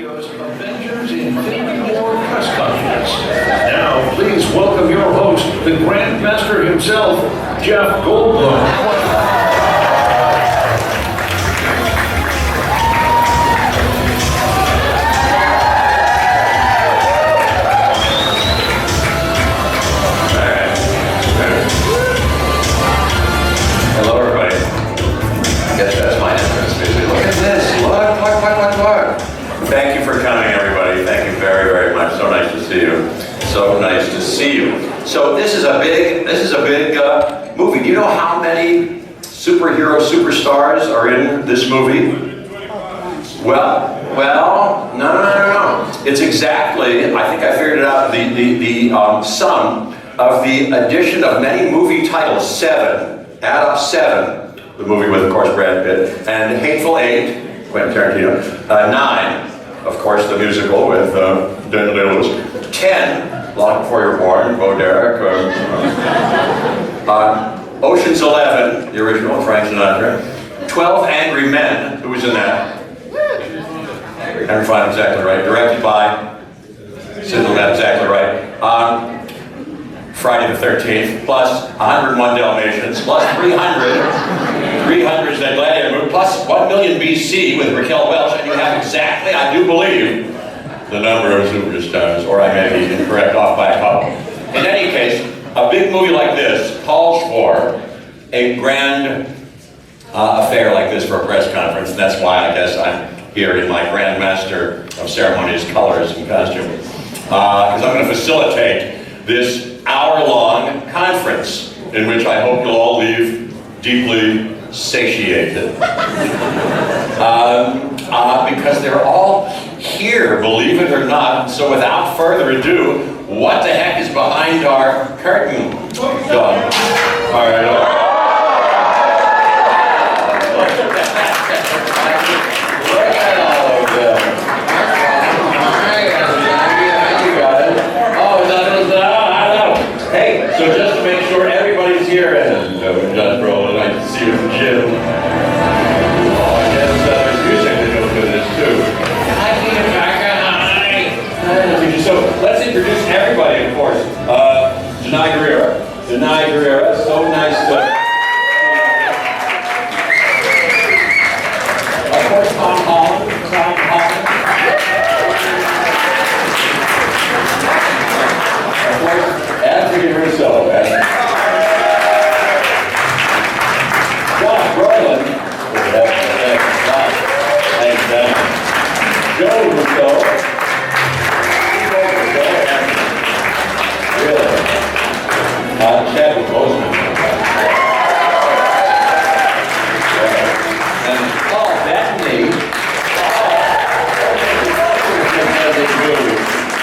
Studios Avengers Infinity War press conference. Now, please welcome your host, the Grandmaster himself, Jeff Goldblum. Thank you for coming, everybody. Thank you very, very much. So nice to see you. So nice to see you. So this is a big movie. Do you know how many superstars are in this movie? Well, no. It's exactly, I think I figured it out, the sum of the addition of many movie titles, 7. Add up 7. The movie with, of course, Brad Pitt. And Hateful Eight, Quentin Tarantino. 9. Of course, the musical with Daniel Day-Lewis. 10, Long Before You're Born, Bo Derek. Ocean's 11, the original, Frank Sinatra. 12 Angry Men, who was in that? Henry Fonda, exactly right. Directed by Sidney Lumet, exactly right. Friday the 13th, plus 101 Dalmatians, plus 300's that Gladiator movie, plus 1 million BC with Raquel Welch, and you have exactly, I do believe, the number of superstars, or I may be incorrect off by a couple. In any case, a big movie like this calls for a grand affair like this for a press conference, and that's why I guess I'm here in my Grandmaster of Ceremonies colors and costume, because I'm going to facilitate this hour-long conference in which I hope you'll all leave deeply satiated. Because they're all here, believe it or not. So without further ado, what the heck is behind our curtain? Done. All right. Look at all of them. Hey, so just to make sure everybody's here, and Judge Brolin, I can see you from Jim. Oh, I guess there's music that goes with this too. Hi. So let's introduce everybody, of course. Danai Gurira, so nice to. Of course, Holland. Of course, Russo, Brolin, Joe Russo, Chadwick, Boseman, and Bettany.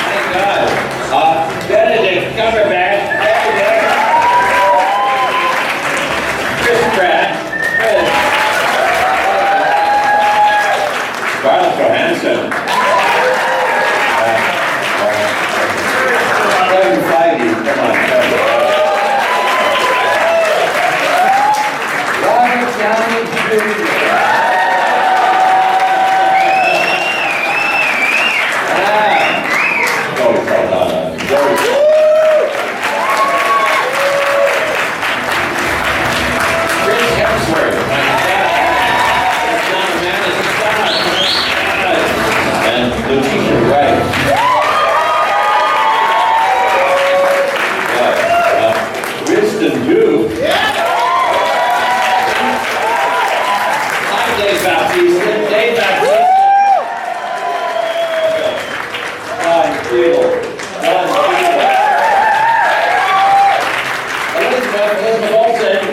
Thank God. Benedict, Cumberbatch. Pratt, Scarlett, Johansson, Feige, come on, Downey, Hemsworth, and Letitia, Wright. Winston, Bautista, Cheadle, Olsen,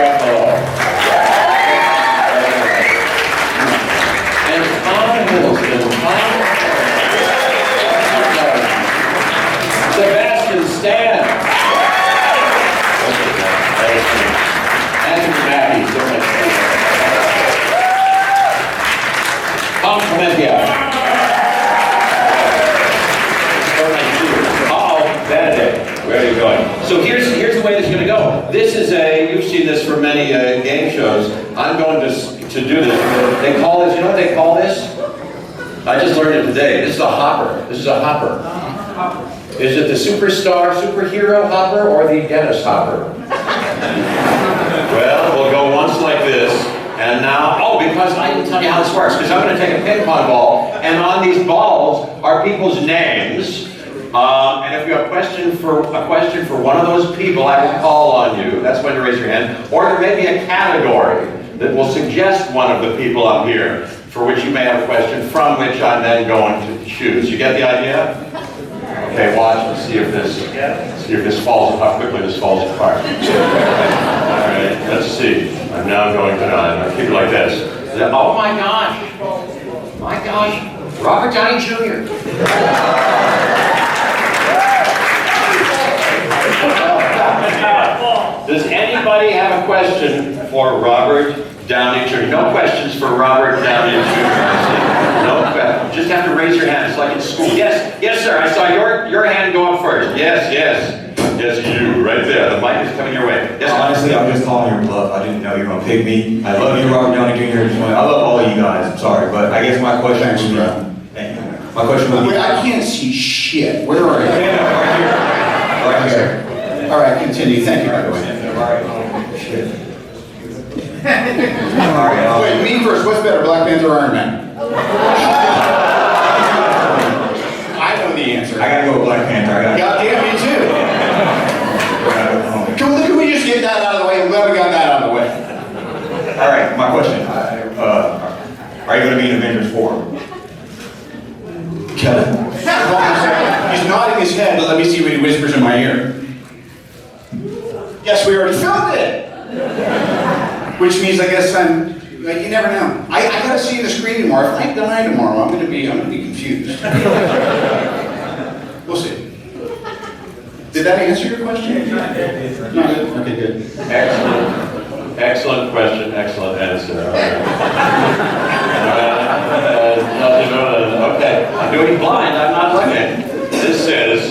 Ruffalo, and Hiddlston, Sebastian, and Mackie, so much Klementieff. Benedict. Where are you going? So here's the way this is going to go. This is you've seen this for many game shows. I'm going to to do this. They call this, you know what they call this? I just learned it today. This is a hopper. This is a hopper. Is it the superhero hopper, or the dentist hopper? Well, we'll go once like this, and now, because I didn't tell you how this works, because I'm going to take a ping pong ball, and on these balls are people's names, and if you have a question for one of those people, I will call on you. That's when you raise your hand. Or there may be a category that will suggest one of the people up here for which you may have a question, from which I'm then going to choose. You get the idea? Okay, watch and see if this falls, how quickly this falls apart. All right, let's see. I'm now going to, I'll keep it like this. Oh my gosh, Robert Downey Jr. Does anybody have a question for Robert Downey Jr.? No questions for Robert Downey Jr. No questions. Just have to raise your hand. It's like in school. Yes, sir. I saw your hand go up first. Yes, you, right there. The mic is coming your way. Yes, honestly, I'm just calling your bluff. I didn't know you were gonna pick me. I love you, Robert Downey Jr. I love all of you guys. I'm sorry, but I guess my question would be. Thank you. My question would be. Wait, I can't see shit. Where are you? Right here. All right, continue. Thank you, by the way. Shit. Wait, me first. What's better, Black Panther or Iron Man? I know the answer. I gotta go with Black Panther. Goddamn, me too. Can we just get that out of the way? I'm glad we got that out of the way. All right, my question. Are you gonna be in Avengers 4? Kevin? He's nodding his head, but let me see what he whispers in my ear. Yes, we already filmed it! Which means I guess you never know. I gotta see the screen tomorrow. If I die tomorrow, I'm gonna be confused. We'll see. Did that answer your question? No, okay, good. Excellent question, excellent answer. Okay, I'm doing it blind, I'm not looking. This says,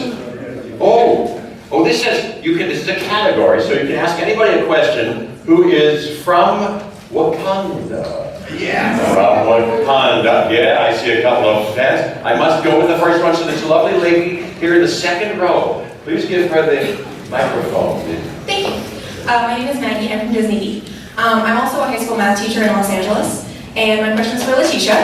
this says, this is a category, so you can ask anybody a question who is from Wakanda. Yeah. From Wakanda. Yeah, I see a couple of fans. I must go with the first one, so this lovely lady here in the second row. Please give her the microphone. Thank you. My name is Mackie. I'm from Disney. I'm also a high school math teacher in Los Angeles, and my question is for Letitia.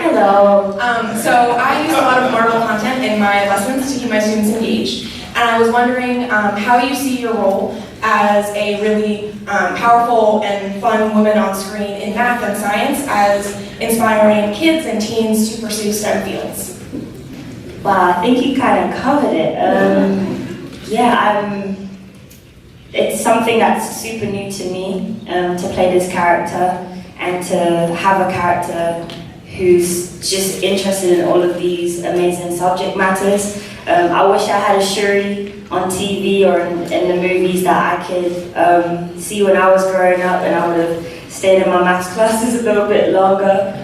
Hello. So I use a lot of Marvel content in my lessons to keep my students engaged, and I was wondering how you see your role as a really powerful and fun woman on screen in math and science as inspiring kids and teens to pursue STEM fields. Wow, I think you kind of covered it. It's something that's super new to me, to play this character and to have a character who's just interested in all of these amazing subject matters. I wish I had a Shuri on TV or in the movies that I could see when I was growing up, and I would have stayed in my maths classes a little bit longer.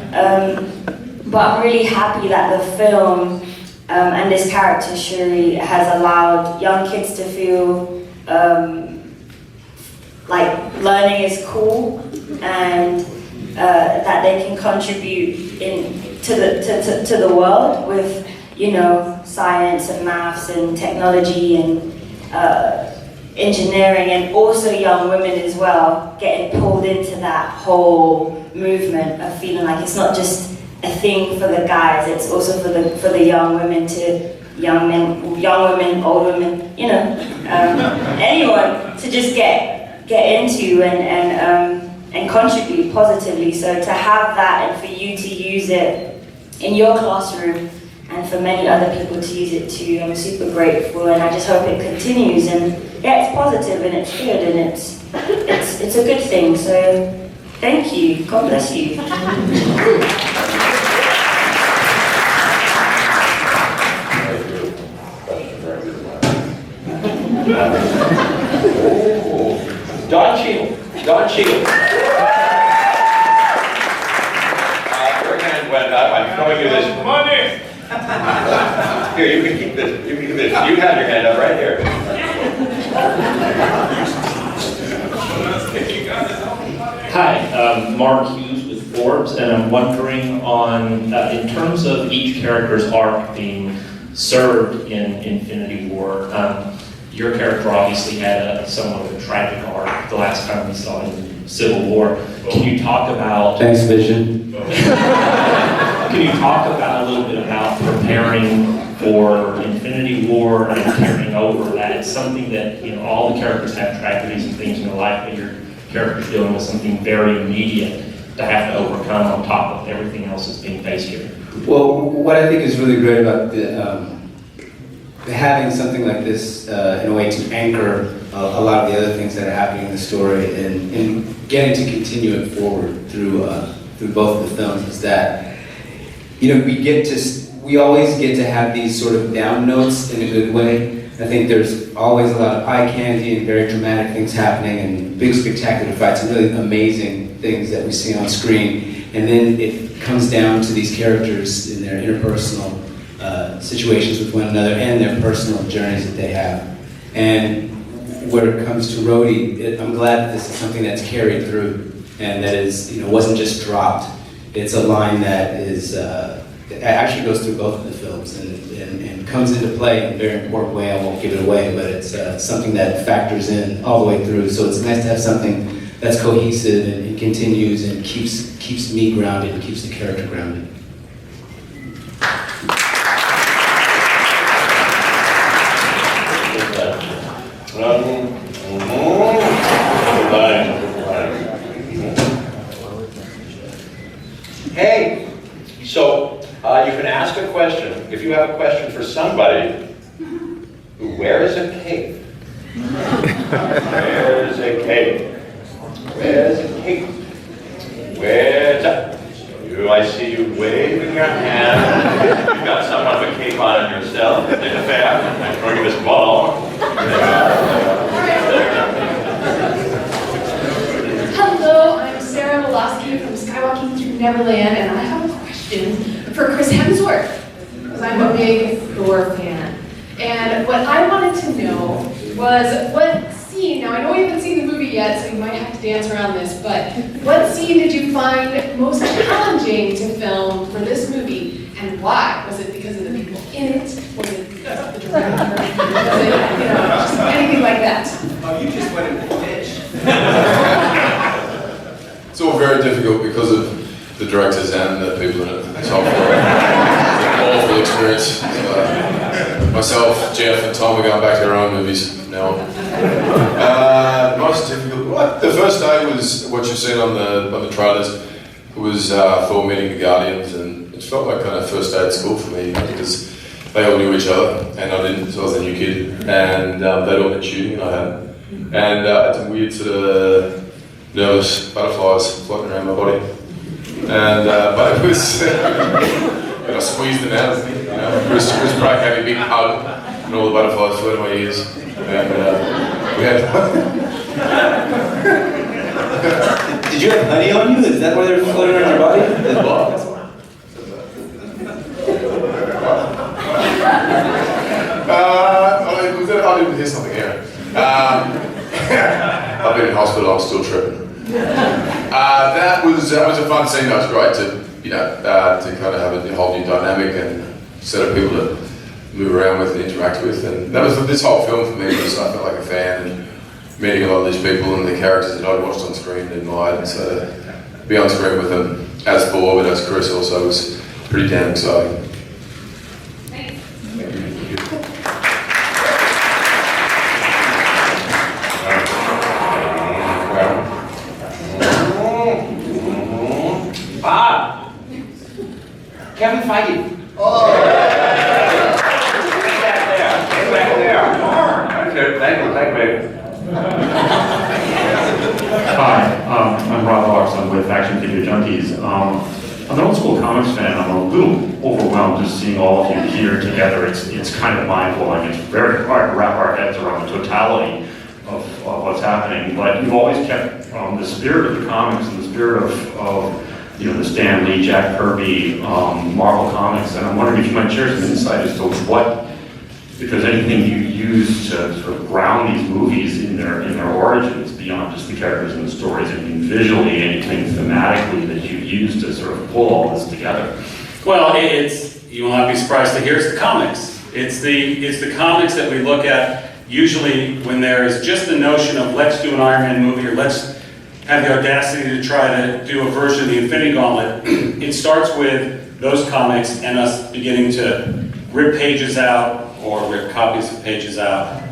But I'm really happy that the film and this character, Shuri, has allowed young kids to feel like learning is cool, and that they can contribute to the world with, science and maths and technology and engineering, and also young women as well, getting pulled into that whole movement of feeling like it's not just a thing for the guys, it's also for the young women, young women, old women, anyone to just get into and contribute positively. So to have that and for you to use it in your classroom and for many other people to use it too, I'm super grateful, and I just hope it continues. And yeah, it's positive and it's good and it's a good thing. So thank you. God bless you. Don Cheadle. Your hand went up. I'm throwing you this. Money! Here, you can keep this. You have your hand up right here. Mark Hughes with Forbes, and I'm wondering on, in terms of each character's arc being served in Infinity War, your character obviously had somewhat of a tragic arc the last time we saw in Civil War. Can you talk about... Thanks, Vision. Can you talk about a little bit about preparing for Infinity War and carrying over that? It's something that, you know, all the characters have tragedies and things in their life, but your character's dealing with something very immediate to have to overcome on top of everything else that's being faced here. Well, what I think is really great about having something like this in a way to anchor a lot of the other things that are happening in the story and getting to continue it forward through both of the films is that, you know, we always get to have these sort of down notes in a good way. I think there's always a lot of eye candy and very dramatic things happening and big spectacular fights and really amazing things that we see on screen. And then it comes down to these characters in their interpersonal situations with one another and their personal journeys that they have. And when it comes to Rhodey, I'm glad that this is something that's carried through and that is, you know, wasn't just dropped. It's a line that is it actually goes through both of the films and comes into play in a very important way. I won't give it away, but it's something that factors in all the way through. So it's nice to have something that's cohesive and continues and keeps me grounded and keeps the character grounded. Hey, so you can ask a question. If you have a question for somebody, where is a cape? Where is a cape? Where's a cape? Where's a... I see you waving your hand. You've got somewhat of a cape on yourself. In fact, I'm throwing this ball. Hello, I'm Sarah Wolosky from Skywalking Through Neverland, and I have a question for Chris Hemsworth, because I'm a big Thor fan. And what I wanted to know was what scene, now I know you haven't seen the movie yet, so you might have to dance around this, but what scene did you find most challenging to film for this movie, and why? Was it because of the people in it? Was it because of the director? Was it, you know, just anything like that? Oh, you just went into the pitch. It's all very difficult because of the directors and the people in it. It's all awful experience. Myself, Jeff, and Tom are going back to their own movies now. Most difficult. What? The first day was what you've seen on the trailers. It was Thor meeting the Guardians, and it felt like kind of first day at school for me because they all knew each other, and I didn't. So I was a new kid, and they'd all been shooting, and I hadn't. And I had some weird sort of nervous butterflies floating around my body. And but it was, and I squeezed them out of me, you know. Chris Pratt gave me a big hug, and all the butterflies flew in my ears. And we had. Did you have honey on you? Is that why they're floating around your body? I didn't hear something here. I've been in hospital, I'm still tripping. That was a fun scene. That was great to, you know, to kind of have a whole new dynamic and set of people to move around with and interact with. And that was this whole film for me. Was I felt like a fan and meeting a lot of these people and the characters that I'd watched on screen and admired. And so to be on screen with them as Thor and as Chris also was pretty damn exciting. Kevin Feige. Oh! Back there. Thank you. Hi, I'm Rob Larks. I'm with Action Figure Junkies. I'm an old school comics fan. I'm a little overwhelmed just seeing all of you here together. It's kind of mind-blowing. It's very hard to wrap our heads around the totality of what's happening. But you've always kept the spirit of the comics and the spirit of you know, the Stan Lee, Jack Kirby, Marvel Comics, and I'm wondering if you might share some insight as to what, if there's anything you use to sort of ground these movies in their origins, beyond just the characters and the stories. I mean, visually, anything thematically that you use to sort of pull all this together. Well, you will not be surprised to hear it's the comics. It's the comics that we look at usually when there is just the notion of let's do an Iron Man movie or let's have the audacity to try to do a version of the Infinity Gauntlet. It starts with those comics and us beginning to rip pages out or rip copies of pages out,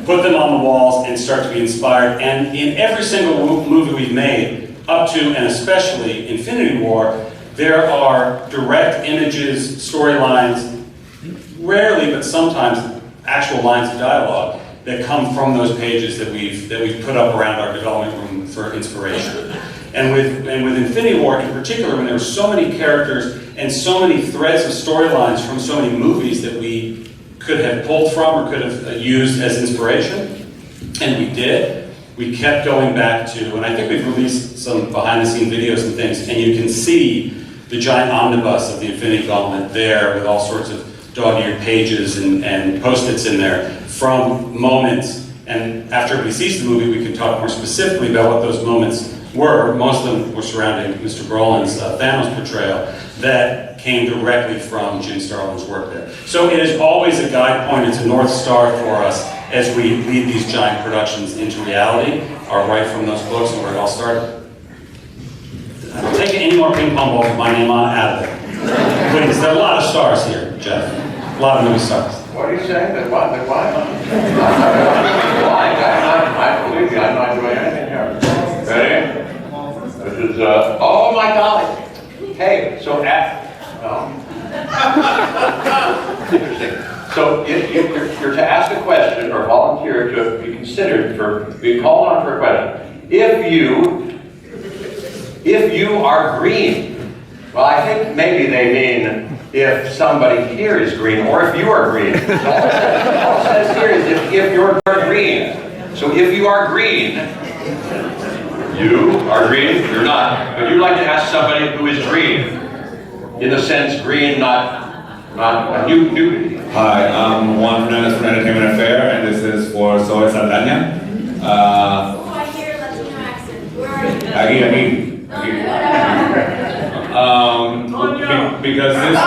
put them on the walls and start to be inspired. And in every single movie we've made, up to and especially Infinity War, there are direct images, storylines, rarely but sometimes actual lines of dialogue that come from those pages that we've put up around our development room for inspiration. And with Infinity War in particular, when there were so many characters and so many threads of storylines from so many movies that we could have pulled from or could have used as inspiration, and we did, we kept going back to, and I think we've released some behind-the-scenes videos and things, and you can see the giant omnibus of the Infinity Gauntlet there with all sorts of dog-eared pages and post-its in there from moments. And after everybody sees the movie, we can talk more specifically about what those moments were. Most of them were surrounding Mr. Brolin's Thanos portrayal that came directly from Jim Starlin's work there. So it is always a guide point, it's a North Star for us as we lead these giant productions into reality, or right from those books and where it all started. I'm taking any more ping pong balls with my name on out of there. Please, there are a lot of stars here, Jeff. A lot of movie stars. What are you saying? That what? That what? I believe you. I'm not doing anything here. Ready? This is, oh my golly. Hey, so interesting. So you're to ask a question or volunteer to be considered for being called on for a question. If you are green, well, I think maybe they mean if somebody here is green, or if you are green. All it says here is if you're green. So if you are green, you are green, you're not. But you'd like to ask somebody who is green. In the sense green, not nudity. Hi, I'm Juan Fernandez from Entertainment Affair, and this is for Zoe Saldana. I hear Latino accent. Where are you? Because this,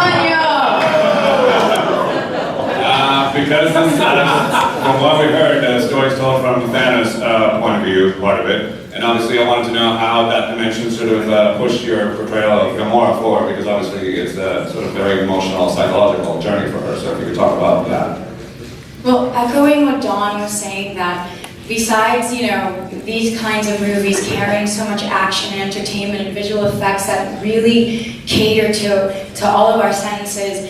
from what we heard, the story's told from Thanos' point of view, part of it. And obviously I wanted to know how that dimension sort of pushed your portrayal of Gamora forward, because obviously it's a sort of very emotional, psychological journey for her. So if you could talk about that. Well, echoing what Dawn was saying, that besides, these kinds of movies carrying so much action and entertainment and visual effects that really cater to all of our senses,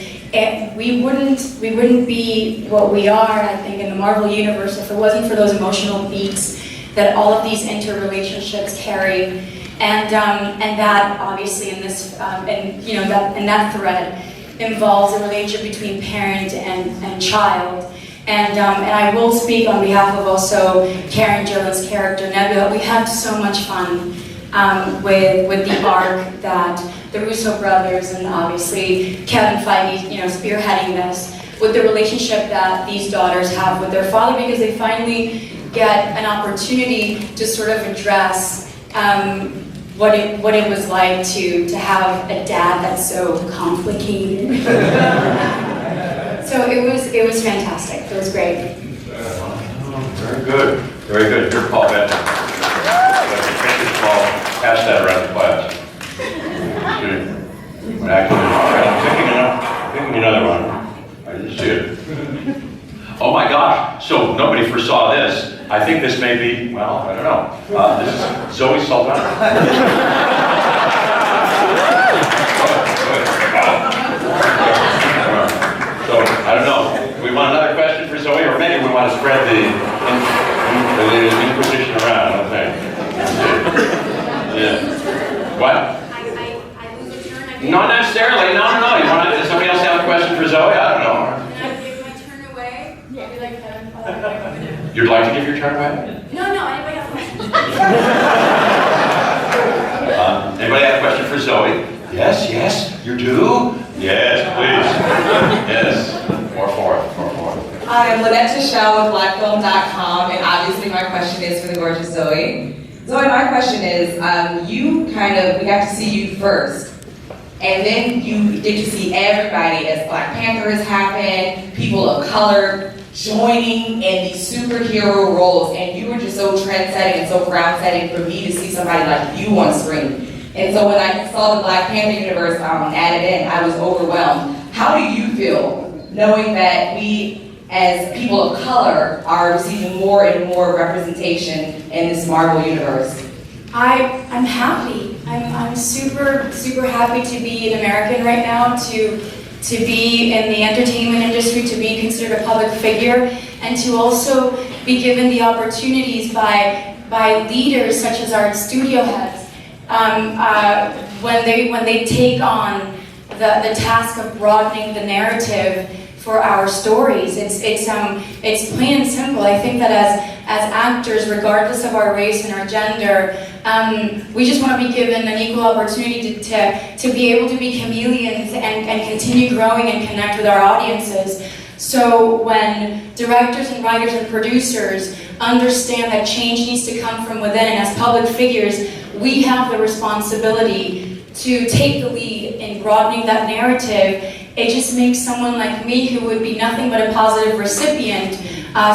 we wouldn't be what we are, I think, in the Marvel Universe if it wasn't for those emotional beats that all of these interrelationships carry, and that obviously in this, that thread involves a relationship between parent and child. And I will speak on behalf of also Karen Gillan's character, Nebula. We had so much fun with the arc that the Russo brothers and obviously Kevin Feige, spearheading this, with the relationship that these daughters have with their father, because they finally get an opportunity to sort of address what it was like to have a dad that's so complicated. So it was fantastic. It was great. Very good. Very good. Your call, Bettany. Pass that around the class. I'm picking another one. I didn't see it. Oh my gosh. So nobody foresaw this. I think this may be, well, I don't know. This is Zoe Saldana. So, I don't know. We want another question for Zoe, or maybe we want to spread the Inquisition around, I don't think. Yeah. What? I lose a turn. Not necessarily. No. Does somebody else have a question for Zoe? I don't know. Can I give my turn away? Yeah. Be like that. You'd like to give your turn away? No, anybody have questions? Anybody have a question for Zoe? Yes, you do? Yes, please. Yes. More for it. Hi, I'm Letitia with blackfilm.com, and obviously my question is for the gorgeous Zoe. Zoe, my question is, we got to see you first, and then you get to see everybody as Black Panther has happened, people of color joining in these superhero roles, and you were just so trend-setting and so ground-setting for me to see somebody like you on screen. And so when I saw the Black Panther universe added in, I was overwhelmed. How do you feel knowing that we, as people of color, are receiving more and more representation in this Marvel universe? I'm happy. I'm super, super happy to be an American right now, to be in the entertainment industry, to be considered a public figure, and to also be given the opportunities by leaders such as our studio heads when they take on the task of broadening the narrative for our stories. It's plain and simple. I think that as actors, regardless of our race and our gender, we just want to be given an equal opportunity to be able to be chameleons and continue growing and connect with our audiences. So when directors and writers and producers understand that change needs to come from within, and as public figures, we have the responsibility to take the lead in broadening that narrative. It just makes someone like me, who would be nothing but a positive recipient,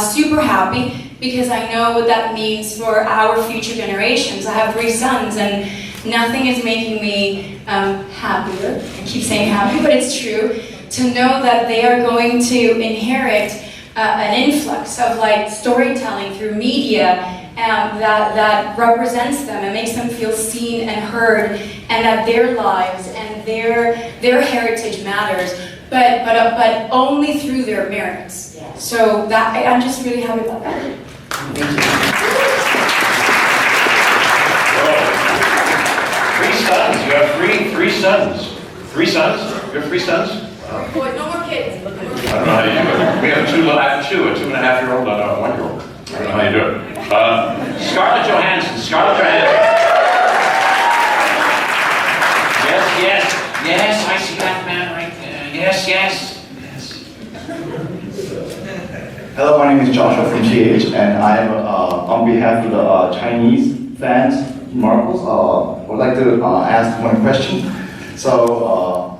super happy, because I know what that means for our future generations. I have 3 sons, and nothing is making me happier. I keep saying happy, but it's true, to know that they are going to inherit an influx of storytelling through media that represents them and makes them feel seen and heard, and that their lives and their heritage matters, but only through their merits. Yeah. So that I'm just really happy about that. Thank you. 3 sons. You have three sons. 3 sons? You have 3 sons? Boy, no more kids. I don't know how you do it. We have a 2.5-year-old, and a 1-year-old. I don't know how you do it. Scarlett Johansson. Yes, I see that man right there. Yes. Hello, my name is Joshua from TH, and I am on behalf of the Chinese fans, Marvels. I would like to ask one question. So,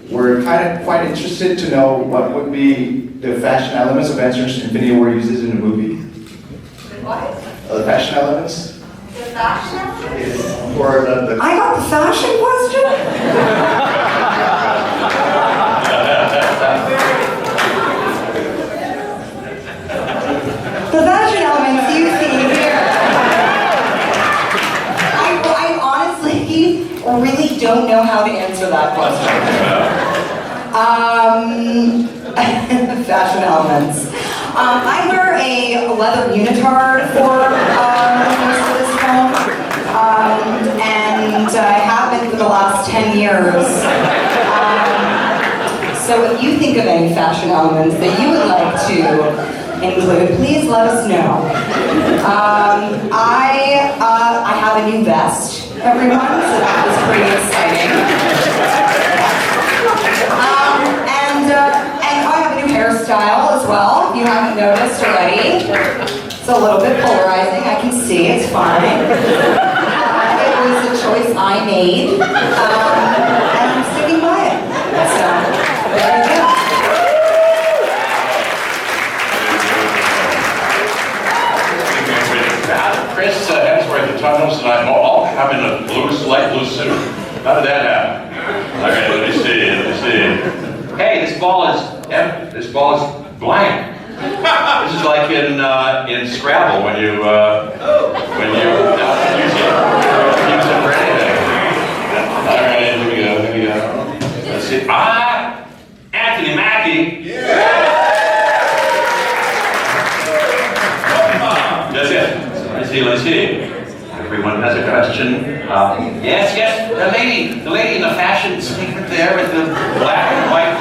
we're quite interested to know what would be the fashion elements Avengers Infinity War uses in the movie. What? The fashion elements? The fashion elements? Or the I got the fashion question? The fashion elements you see here. I honestly really don't know how to answer that question. Fashion elements. I wear a leather unitard for most of this film, and I have been for the last 10 years. So if you think of any fashion elements that you would like to include, please let us know. I have a new vest, everyone, so that was pretty exciting. And I have a new hairstyle as well, if you haven't noticed already. It's a little bit polarizing, I can see, it's fine. It was a choice I made, and I'm sticking by it. So, there you go. Chris Hemsworth and Tunnels and I all come in a light blue suit. How did that happen? Okay, let me see. Hey, this ball is blank. This is like in Scrabble when you use it for anything. All right, here we go. Let's see. Anthony Mackie. Yeah. That's it. Let's see. Everyone has a question. Yes. The lady in the fashion statement there with the black and white.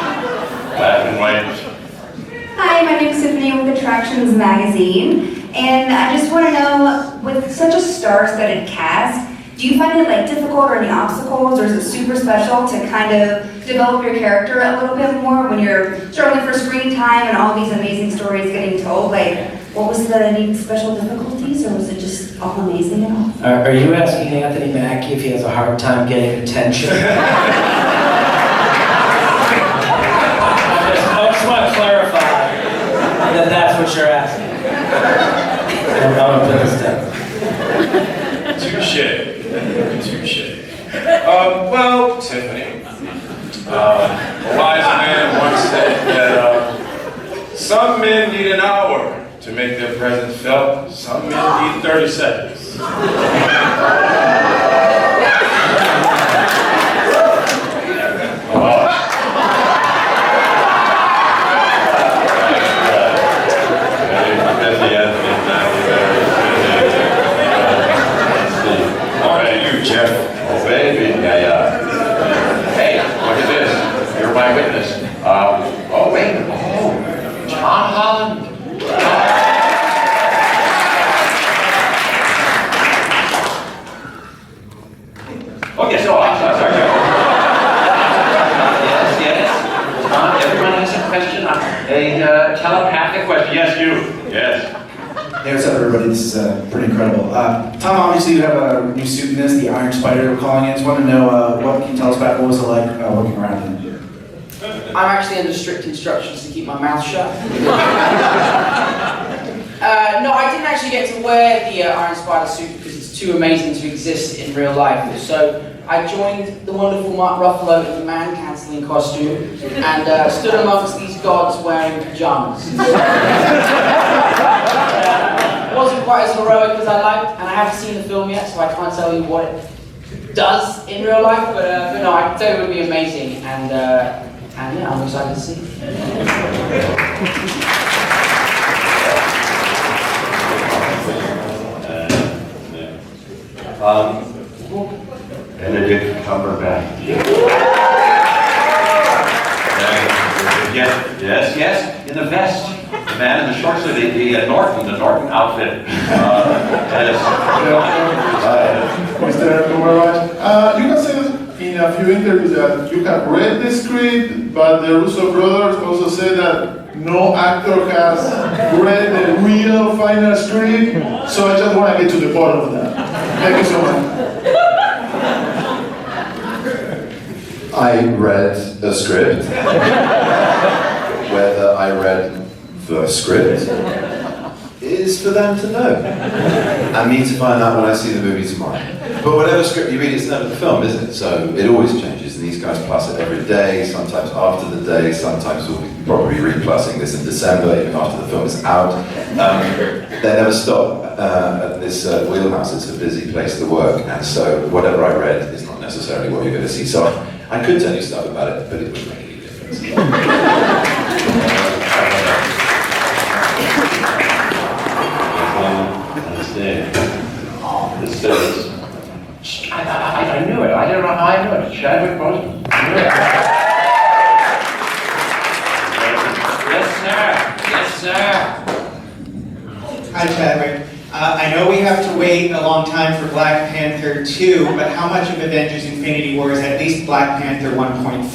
Hi, my name is Tiffany with Attractions Magazine, and I just want to know, with such a star-studded cast, do you find it difficult or any obstacles, or is it super special to kind of develop your character a little bit more when you're struggling for screen time and all these amazing stories getting told? Like, what was the any special difficulties, or was it just all amazing and all? Are you asking Anthony Mackie if he has a hard time getting attention? I just want to clarify that that's what you're asking. I'm going to put this down. Touche. Well, Tiffany, a wise man once said that some men need an hour to make their presence felt, some men need 30 seconds. Jeff. Oh, baby. Yeah. Hey, look at this. You're my witness. Oh, wait. Oh, John Holland. Oh, yes. Oh, I'm sorry. Yes. Everyone has a question. A telepathic question. Yes, you. Yes. Hey, what's up, everybody? This is pretty incredible. Tom, obviously you have a new suit in this, the Iron Spider, we're calling it. I just want to know what can you tell us about what was it like working around in it? I'm actually under strict instructions to keep my mouth shut. No, I didn't actually get to wear the Iron Spider suit because it's too amazing to exist in real life. So I joined the wonderful Mark Ruffalo in the man-cancelling costume and stood amongst these gods wearing pajamas. It wasn't quite as heroic as I liked, and I haven't seen the film yet, so I can't tell you what it does in real life, but no, I can tell you it would be amazing, and yeah, I'm excited to see it. Benedict Cumberbatch. Yes, in the vest. The man in the short sleeve, the Norton outfit. Mr. Cumberbatch, you have said in a few interviews that you have read the script, but the Russo brothers also said that no actor has read the real final script, so I just want to get to the bottom of that. Thank you so much. I read a script. Whether I read the script is for them to know. And me to find out when I see the movie tomorrow. But whatever script you read, it's never the film, is it? So it always changes, and these guys plus it every day, sometimes after the day, sometimes we'll be probably replussing this in December, even after the film is out. They never stop. This wheelhouse is a busy place to work, and so whatever I read is not necessarily what you're going to see. So I could tell you stuff about it, but it wouldn't make any difference. This says, I knew it. I don't know how I knew it. Chadwick Boseman. I knew it. Yes, sir. Hi, Chadwick. I know we have to wait a long time for Black Panther 2, but how much of Avengers Infinity War is at least Black Panther 1.5?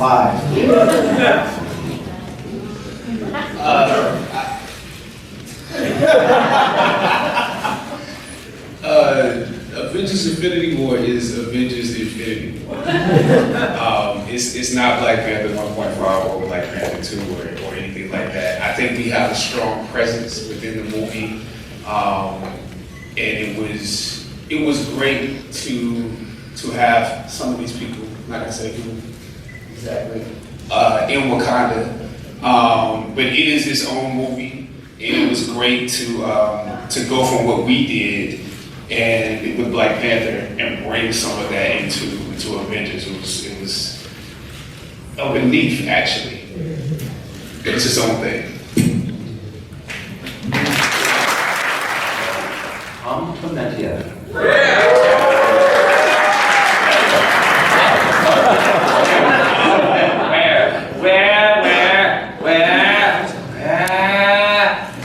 Avengers Infinity War is Avengers Infinity War. It's not Black Panther 1.5 or Black Panther 2 or anything like that. I think we have a strong presence within the movie, and it was great to have some of these people, like I said, who exactly in Wakanda. But it is its own movie, and it was great to go from what we did and with Black Panther and bring some of that into Avengers. It was a relief, actually. It's its own thing. Klementieff.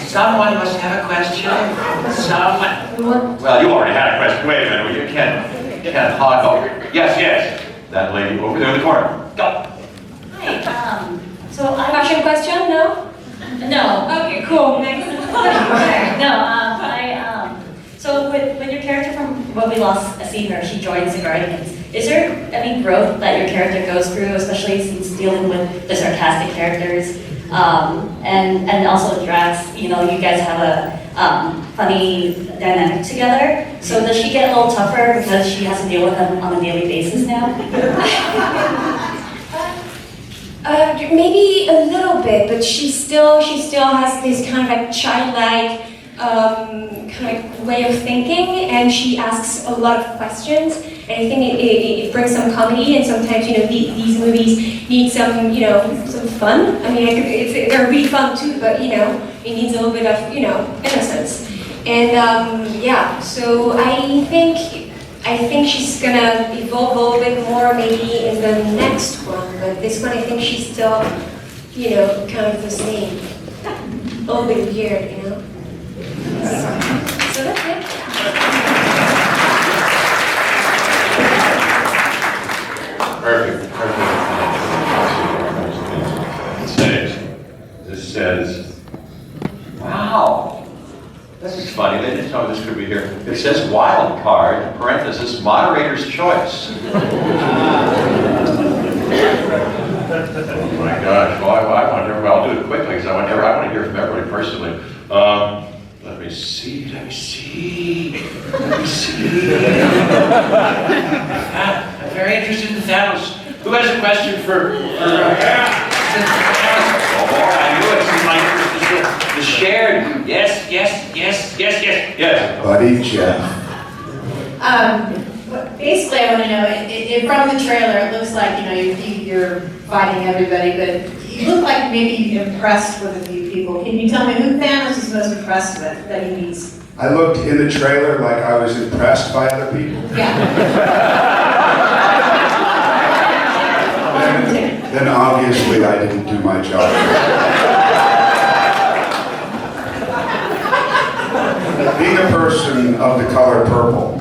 Someone must have a question. Someone. Well, you already had a question. Wait a minute. You can't hog over. Yes. That lady over there in the corner. Go. No. Okay, cool. Next. So with your character from When We Lost a Senior, she joins the Guardians. Is there any growth that your character goes through, especially since dealing with the sarcastic characters, and also Drax? You know, you guys have a funny dynamic together. So does she get a little tougher because she has to deal with them on a daily basis now? Maybe a little bit, but she still has this kind of like childlike kind of way of thinking, and she asks a lot of questions. And I think it brings some comedy, and sometimes these movies need some some fun. I mean, they're really fun too, but it needs a little bit of innocence. And yeah, so I think she's gonna evolve a little bit more maybe in the next one, but this one I think she's still, kind of the same. A little bit weird, So that's it. Perfect. This says, wow. This is funny, they didn't tell me this could be here. It says wild card, parenthesis, moderator's choice. Oh my gosh, well, I want to, I'll do it quickly because I want to hear from everybody personally. Let me see. I'm very interested in Thanos. Who has a question for Oh boy, I knew it. Seems like the shared. Yes. Buddy Jeff. Basically, I want to know, from the trailer, it looks like, you're fighting everybody, but you look like maybe you're impressed with a few people. Can you tell me who Thanos is most impressed with that he meets? I looked in the trailer like I was impressed by other people. Then obviously I didn't do my job. Being a person of the color purple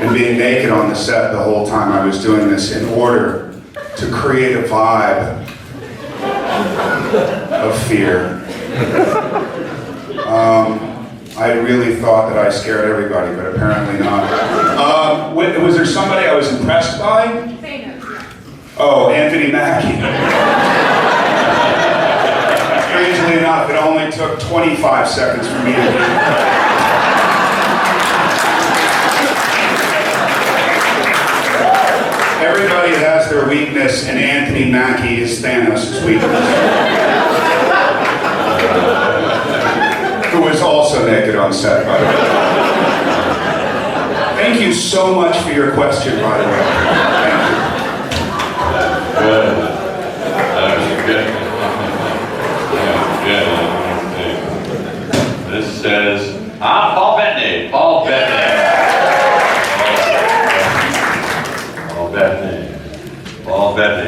and being naked on the set the whole time I was doing this in order to create a vibe of fear. I really thought that I scared everybody, but apparently not. Was there somebody I was impressed by? Oh, Anthony Mackie. Strangely enough, it only took 25 seconds for me to do. Everybody has their weakness, and Anthony Mackie is Thanos' weakness. Who was also naked on set, by the way. Thank you so much for your question, by the way. Thank you. Good. That was good. This says, Paul Bettany. Paul Bettany.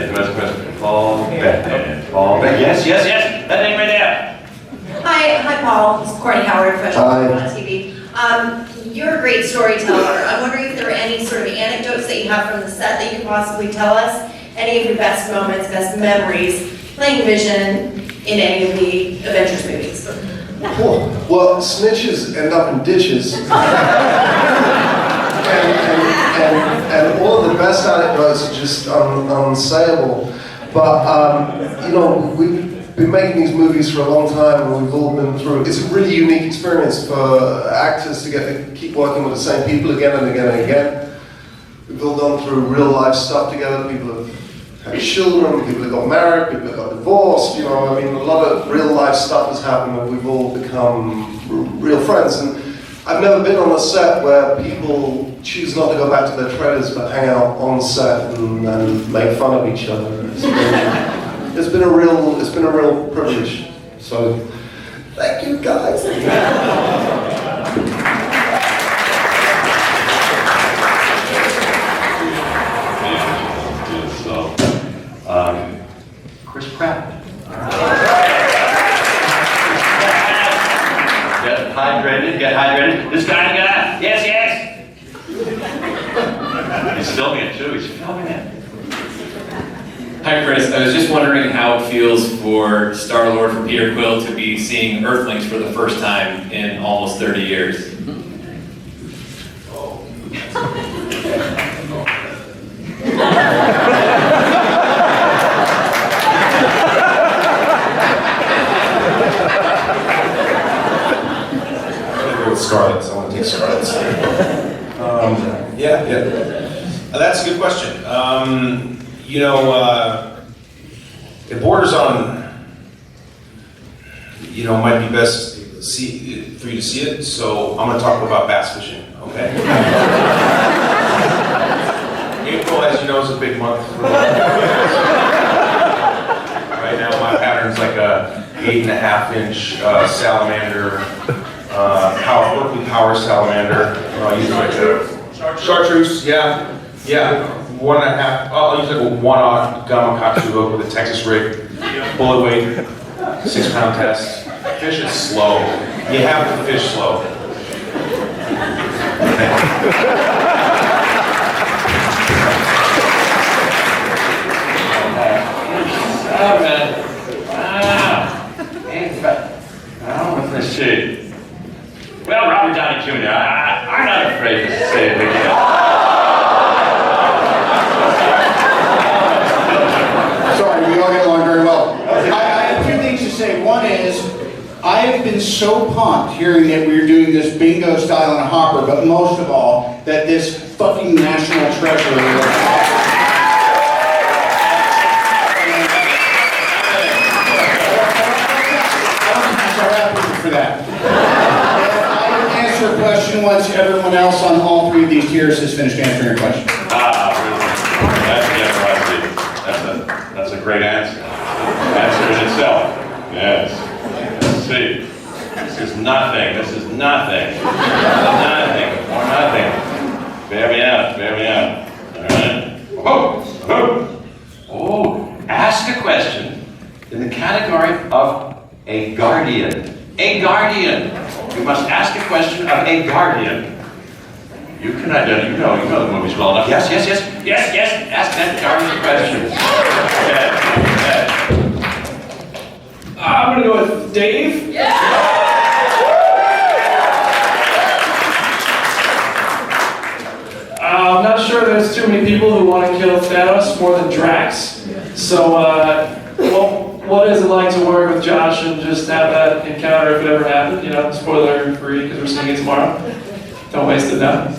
Who has a question? Paul Bettany. Yes. That name right there. Hi, Paul. This is Courtney Howard, professional on TV. You're a great storyteller. I'm wondering if there were any sort of anecdotes that you have from the set that you could possibly tell us. Any of your best moments, best memories, playing Vision in any of the Avengers movies. Cool. Well, snitches end up in ditches. and all of the best anecdotes are just unsayable. But, we've been making these movies for a long time, and we've all been through. It's a really unique experience for actors to get to keep working with the same people again and again and again. We've all gone through real life stuff together. People have had children, people have got married, people have got divorced. A lot of real life stuff has happened, and we've all become real friends. And I've never been on a set where people choose not to go back to their trailers but hang out on set and make fun of each other. It's been a real privilege. So, thank you guys. Chris Pratt. Get hydrated. This guy, yes. He's filming it too. He's filming it. Hi Chris, I was just wondering how it feels for Star-Lord, for Peter Quill, to be seeing Earthlings for the first time in almost 30 years. With Scarlett, so I want to take Scarlett's. Yeah. That's a good question. It borders on, might be best for you to see it, so I'm going to talk about bass fishing, okay? April, as you know, is a big month for right now, my pattern's like a 8.5-inch salamander, Berkeley Power salamander. I'll use like a chartreuse, yeah. 1.5, I'll use like a 1/0 Gamakatsu hook with a Texas rig, bullet weight, 6-pound test. Fish is slow. You have to fish slow. Let's see. Well, Robert Downey Jr., I'm not afraid to say it again. Sorry, we all get along very well. I have two things to say. One is, I have been so pumped hearing that we're doing this bingo style in a hopper, but most of all, that this fucking national treasure for that. And I will answer a question once everyone else on all three of these tiers has finished answering your question. That's a great answer. Answer in itself. Yes. Let's see. This is nothing. Nothing or nothing. Bear me out. All right. Oh, ask a question in the category of a guardian. A guardian. You must ask a question of a guardian. You can identify, you know the movies well enough. Yes. Ask that guardian question. I'm gonna go with Dave. I'm not sure there's too many people who want to kill Thanos more than Drax. So, what is it like to work with Josh and just have that encounter if it ever happened? Spoiler free because we're seeing it tomorrow. Don't waste it now.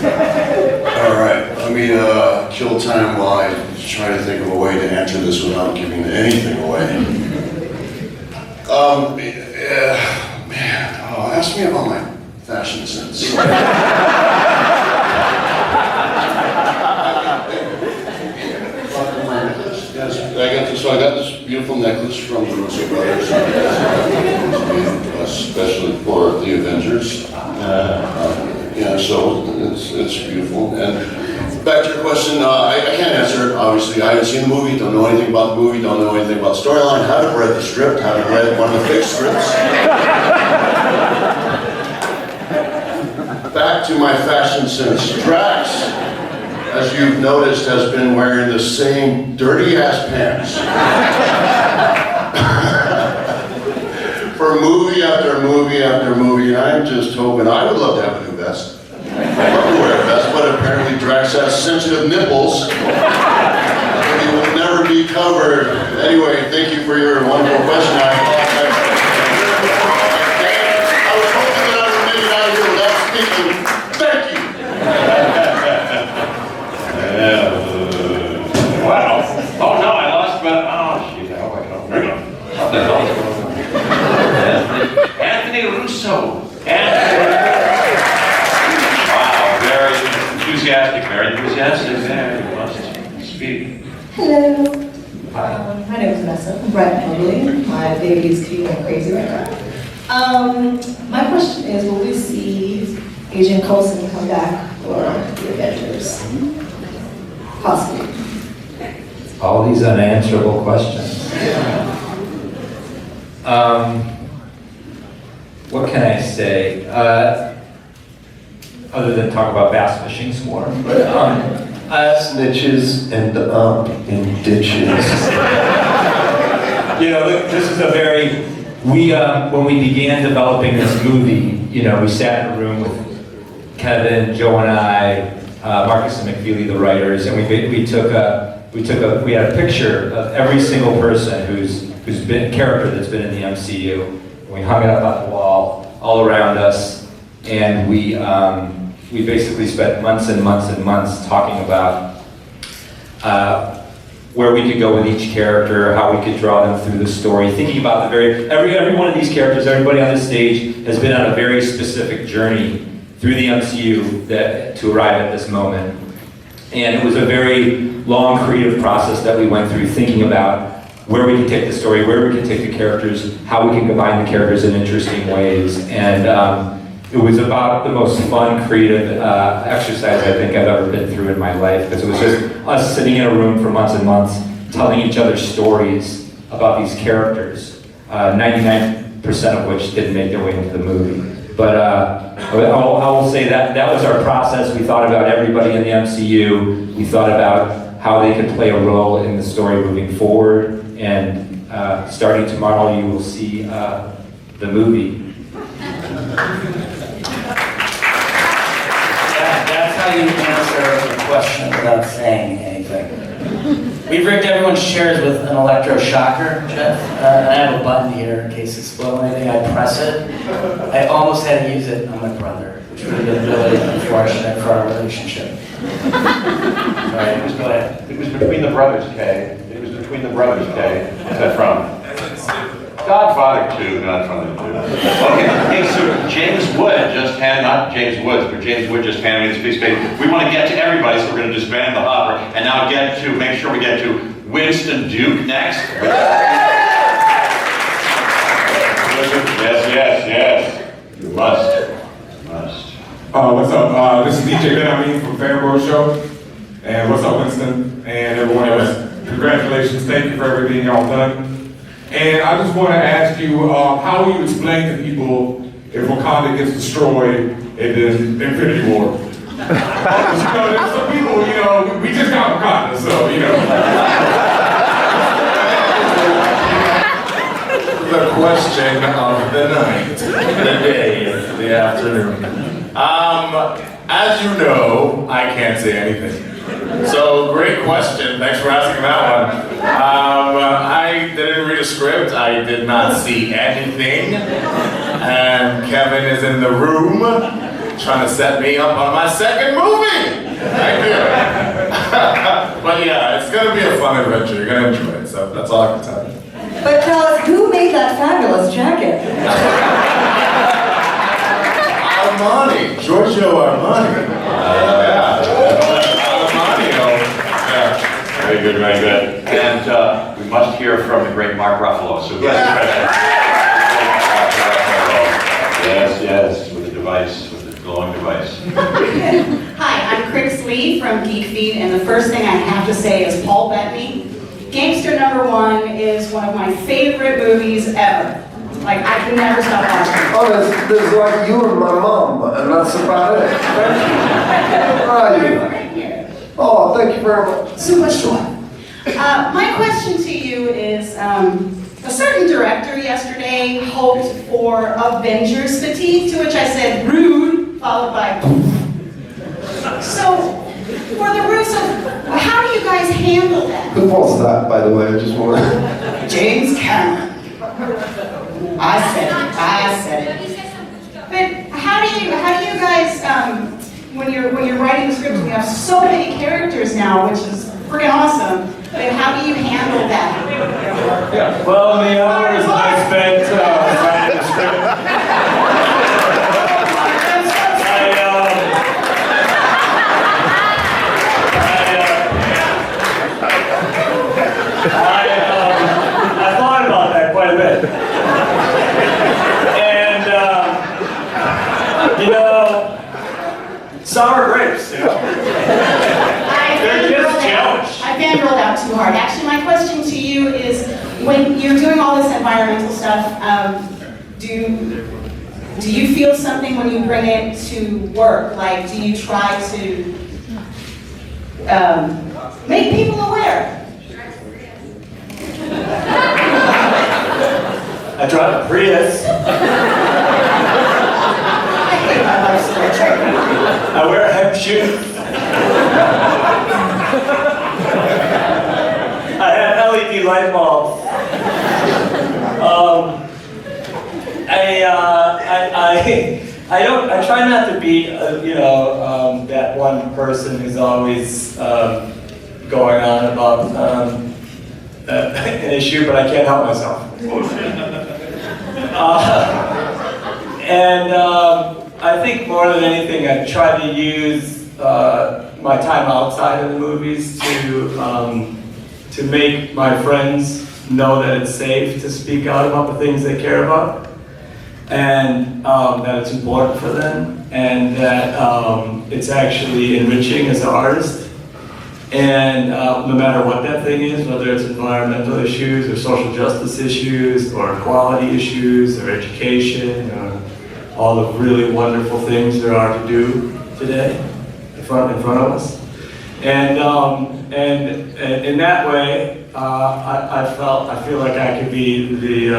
All right, let me kill time while I try to think of a way to answer this without giving anything away. Ask me about my fashion sense. Yes, I got this beautiful necklace from the Russo brothers, especially for the Avengers. So it's beautiful. And back to your question, I can't answer it, obviously. I haven't seen the movie, don't know anything about the movie, don't know anything about the storyline, haven't read the script, haven't read one of the fake scripts. Back to my fashion sense. Drax, as you've noticed, has been wearing the same dirty-ass pants for movie after movie after movie, and I'm just hoping, I would love to have a new vest. I'd love to wear a vest, but apparently Drax has sensitive nipples, and he will never be covered. Anyway, thank you for your wonderful question. I was hoping that I would make it out of here without speaking. Thank you. Wow. Oh no, I lost, but shit. Oh my God. What the hell is going on? Anthony Russo. Wow, very enthusiastic. There, he wants to speak. Hello. My name is Vanessa. I'm Brett Mobley. My baby is cute and crazy right now. My question is, will we see Agent Coulson come back for the Avengers? Possibly. All these unanswerable questions. What can I say? Other than talk about bass fishing some more. But, Snitches end up in ditches. You know, this is a very, when we began developing this movie, you know, we sat in a room with Kevin, Joe and I, Marcus and McFeely, the writers, and we had a picture of every single person who's been a character that's been in the MCU. We hung it up on the wall all around us, and we basically spent months and months and months talking about where we could go with each character, how we could draw them through the story, thinking about every one of these characters, everybody on this stage has been on a very specific journey through the MCU to arrive at this moment. And it was a very long creative process that we went through, thinking about where we could take the story, where we could take the characters, how we can combine the characters in interesting ways. And it was about the most fun, creative exercise I think I've ever been through in my life, because it was just us sitting in a room for months and months, telling each other stories about these characters, 99% of which didn't make their way into the movie. But I will say that was our process. We thought about everybody in the MCU. We thought about how they could play a role in the story moving forward. And starting tomorrow, you will see the movie. That's how you answer the question without saying anything. We've rigged everyone's chairs with an electroshocker, Jeff. And I have a button here in case it's blowing anything. I press it. I almost had to use it on my brother, which would have been really unfortunate for our relationship. Right, go ahead. It was between the brothers, Kay. It was between the brothers, Kay. What's that from? Godfather 2, Godfather 2. Okay, hey, so James Wood not James Woods, but James Wood just handed me this piece of paper. We want to get to everybody, so we're going to disband the hopper, and now make sure we get to Winston Duke next. Yes. You must. What's up? This is DJ Benedict from Fanboy Show. And what's up, Winston? And everyone else. Congratulations. Thank you for everything y'all done. And I just want to ask you, how will you explain to people if Wakanda gets destroyed in the Infinity War? Because, there's some people, we just got Wakanda, so, The question of the night, the day, the afternoon. As you know, I can't say anything. So, great question. Thanks for asking that one. I didn't read a script. I did not see anything. And Kevin is in the room trying to set me up on my second movie. Thank you. But yeah, it's going to be a fun adventure. You're going to enjoy it. So, that's all I can tell you. But tell us, who made that fabulous jacket? Armani, Giorgio Armani. Very good. And we must hear from the great Mark Ruffalo. So yes, with the device, with the glowing device. Hi, I'm Chris Lee from Geek Feed, and the first thing I have to say is Paul Bettany. Gangster #1 is one of my favorite movies ever. Like, I can never stop watching it. Oh, there's like you and my mom, and that's about it. Where are you? Oh, thank you very much. Super short. My question to you is, a certain director yesterday hoped for Avengers fatigue, to which I said rude, followed by So, for the Russo, how do you guys handle that? Who was that, by the way? I just want to... James Cameron. I said it. But how do you guys, when you're writing the script, we have so many characters now, which is freaking awesome. But how do you handle that? Yeah. Well, the hours I spent writing the script. I thought about that quite a bit. And, sour grapes, They're just jealous. I fangirled out too hard. Actually, my question to you is, when you're doing all this environmental stuff, do you feel something when you bring it to work? Like, do you try to... Make people aware. I drive a Prius. I wear hem shoes. I have LED light bulbs. I try not to be, that one person who's always going on about an issue, but I can't help myself. I think more than anything, I try to use my time outside of the movies to make my friends know that it's safe to speak out about the things they care about, and that it's important for them, and that it's actually enriching as an artist. And no matter what that thing is, whether it's environmental issues or social justice issues or equality issues or education or all the really wonderful things there are to do today in front of us. And in that way, I feel like I could be the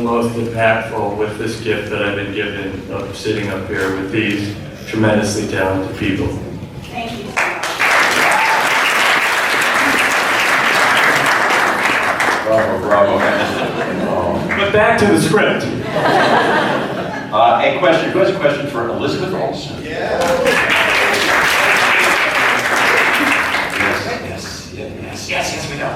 most impactful with this gift that I've been given of sitting up here with these tremendously talented people. Thank you. Bravo. But back to the script. A question. Who has a question for Elizabeth Olsen? Yes, we know.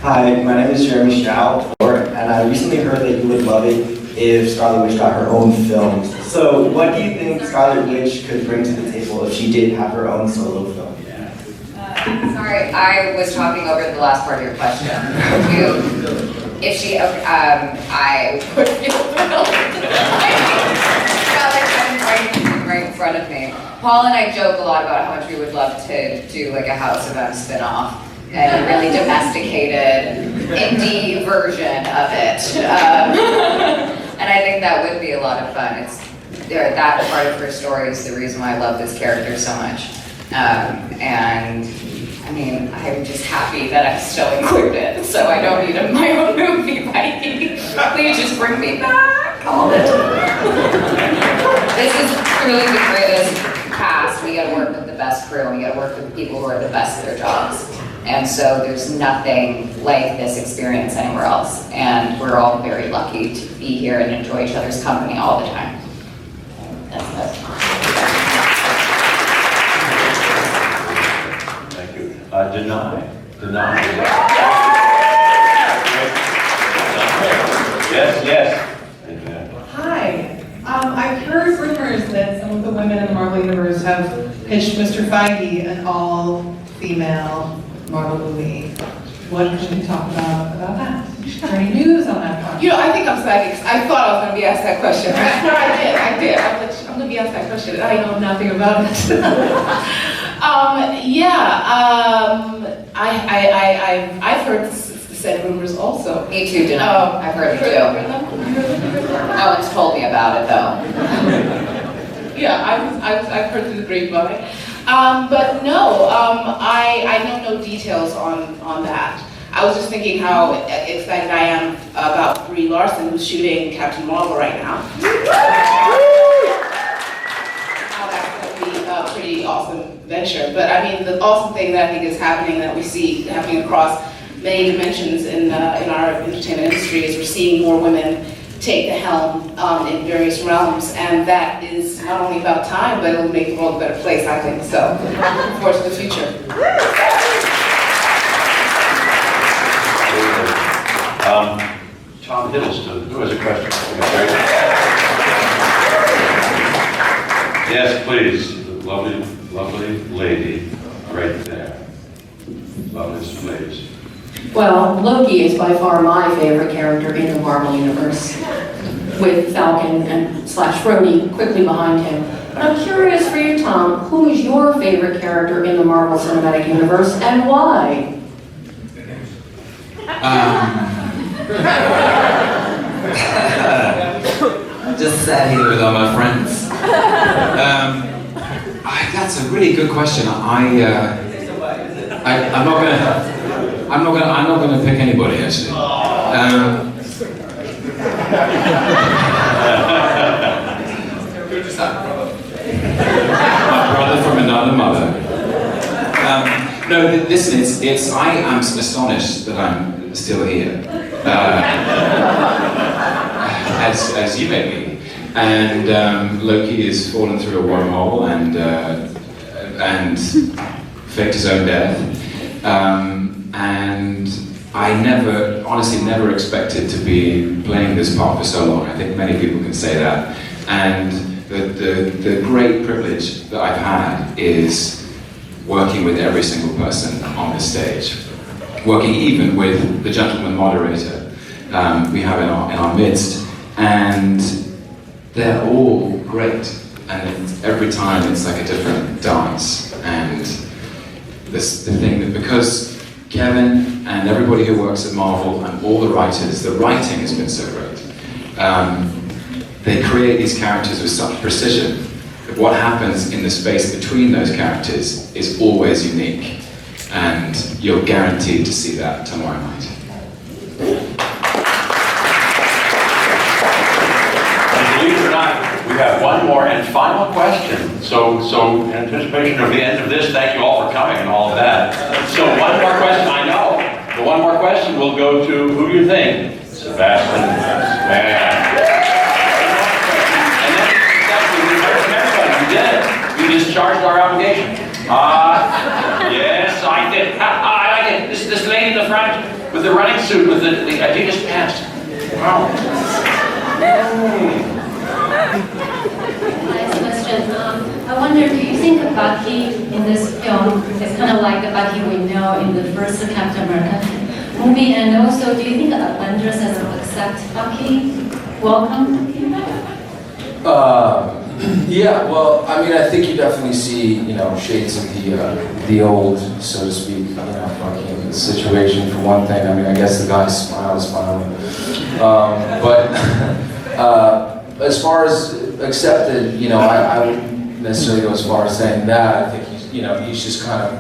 Hi, my name is Jeremy Stroud, and I recently heard that you would love it if Scarlet Witch got her own film. So what do you think Scarlet Witch could bring to the table if she did have her own solo film? Sorry, I was talking over the last part of your question. If she, I would feel thrilled. Right in front of me. Paul and I joke a lot about how much we would love to do like a House of M spin-off and a really domesticated indie version of it. And I think that would be a lot of fun. That part of her story is the reason why I love this character so much. And I mean, I'm just happy that I'm still included, so I don't need my own movie, Mikey. Please just bring me back all the time. This is truly the greatest cast. We gotta work with the best crew, and we gotta work with people who are the best at their jobs. And so there's nothing like this experience anywhere else. And we're all very lucky to be here and enjoy each other's company all the time. That's it. Danai. Yes. Hi. I've heard rumors that some of the women in the Marvel Universe have pitched Mr. Feige an all-female Marvel movie. What can you talk about that? Is there any news on that front? I think I'm psychic. I thought I was going to be asked that question. I did. I'm going to be asked that question. I know nothing about it. I've heard said rumors also. Me too, Danai. I've heard it too. No one's told me about it though. Yeah, I've heard through the grapevine. But no, I know no details on that. I was just thinking how excited I am about Brie Larson, who's shooting Captain Marvel right now. How that's going to be a pretty awesome venture. But I mean, the awesome thing that I think is happening, that we see happening across many dimensions in our entertainment industry, is we're seeing more women take the helm in various realms, and that is not only about time, but it'll make the world a better place, I think. So, looking forward to the future. Tom Hiddleston, who has a question? Yes, please. Lovely lady right there. Lovely ladies. Well, Loki is by far my favorite character in the Marvel Universe, with Falcon and /Rhodey quickly behind him. But I'm curious for you, Tom, who is your favorite character in the Marvel Cinematic Universe, and why? I just sat here with all my friends. That's a really good question. I'm not gonna pick anybody actually. My brother from another mother. No, listen, I am astonished that I'm still here. As you may be. And Loki has fallen through a wormhole and faked his own death. And I honestly never expected to be playing this part for so long. I think many people can say that. And the great privilege that I've had is working with every single person on the stage. Working even with the gentleman moderator we have in our midst. And they're all great. And every time it's like a different dance. And the thing that because Kevin and everybody who works at Marvel and all the writers, the writing has been so great. They create these characters with such precision that what happens in the space between those characters is always unique. And you're guaranteed to see that tomorrow night. And believe it or not, we have one more and final question. So in anticipation of the end of this, thank you all for coming and all of that. So one more question, I know, but one more question will go to, who do you think? Sebastian. And then, we heard from everybody, you did it. You discharged our obligation. Yes, I did. I like it. This lady in the front with the running suit with the Adidas pants. Wow. Nice question. I wonder, do you think Bucky in this film is kind of like the Bucky we know in the first Captain America movie? And also, do you think Avengers has accept Bucky? Welcome? Yeah, well, I mean, I think you definitely see, shades of the old, so to speak, fucking situation for one thing. I mean, I guess the guy's smile is smiling. But as far as accepted, I wouldn't necessarily go as far as saying that. I think he's just kind of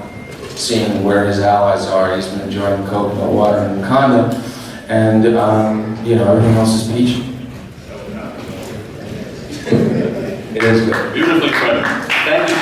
seeing where his allies are. He's been enjoying coconut water and Wakanda, and everything else is peachy. It is good. Beautifully put. Thank you